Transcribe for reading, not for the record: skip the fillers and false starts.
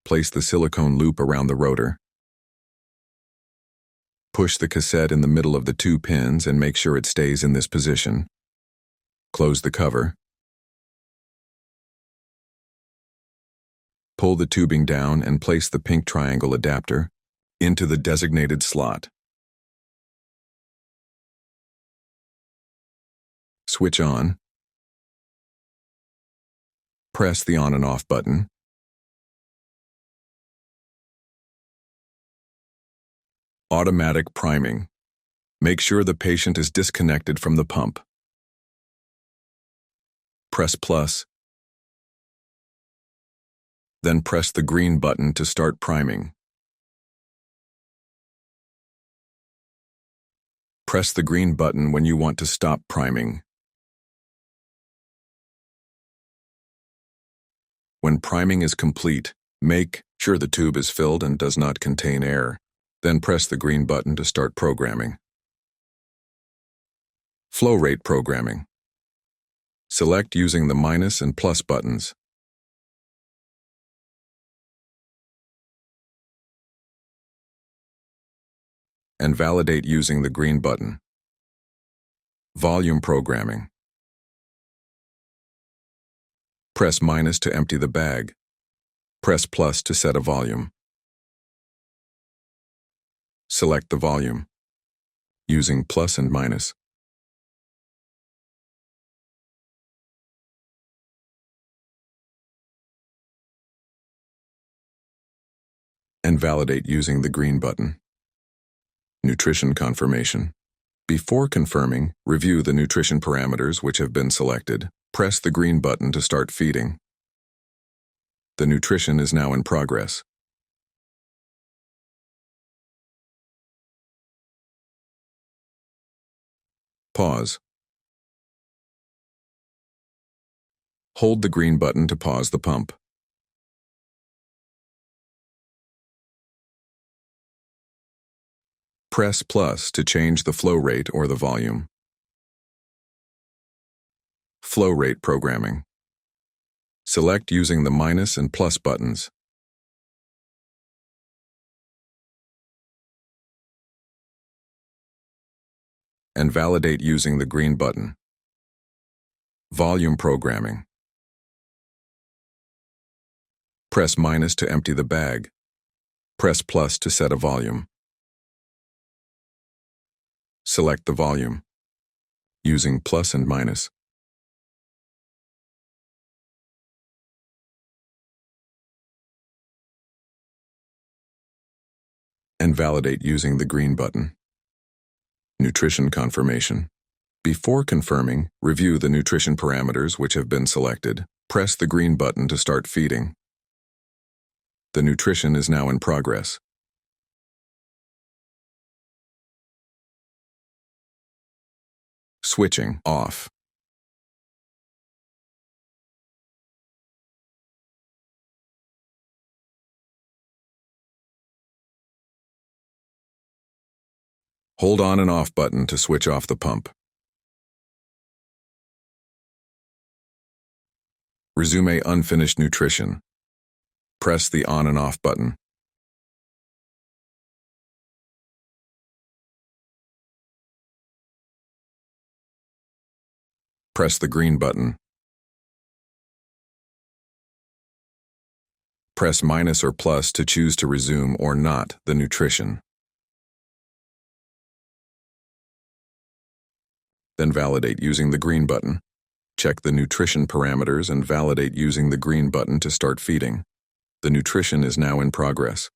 Place the silicone loop around the rotor. Push the cassette in the middle of the 2 pins and make sure it stays in this position. Close the cover. Pull the tubing down and place the pink triangle adapter into the designated slot. Switch on. Press the on and off button. Automatic priming. Make sure the patient is disconnected from the pump. Press plus. Then press the green button to start priming. Press the green button when you want to stop priming. When priming is complete, make sure the tube is filled and does not contain air. Then press the green button to start programming. Flow rate programming. Select using the minus and plus buttons. And validate using the green button. Volume programming. Press minus to empty the bag. Press plus to set a volume. Select the volume, using plus and minus. And validate using the green button. Nutrition confirmation. Before confirming, review the nutrition parameters which have been selected. Press the green button to start feeding. The nutrition is now in progress. Pause. Hold the green button to pause the pump. Press plus to change the flow rate or the volume. Flow rate programming. Select using the minus and plus buttons. And validate using the green button. Volume programming. Press minus to empty the bag. Press plus to set a volume. Select the volume, using plus and minus. And validate using the green button. Nutrition confirmation. Before confirming, review the nutrition parameters which have been selected. Press the green button to start feeding. The nutrition is now in progress. Switching off. Hold on and off button to switch off the pump. Resume unfinished nutrition. Press the on and off button. Press the green button. Press minus or plus to choose to resume or not the nutrition. Then validate using the green button. Check the nutrition parameters and validate using the green button to start feeding. The nutrition is now in progress.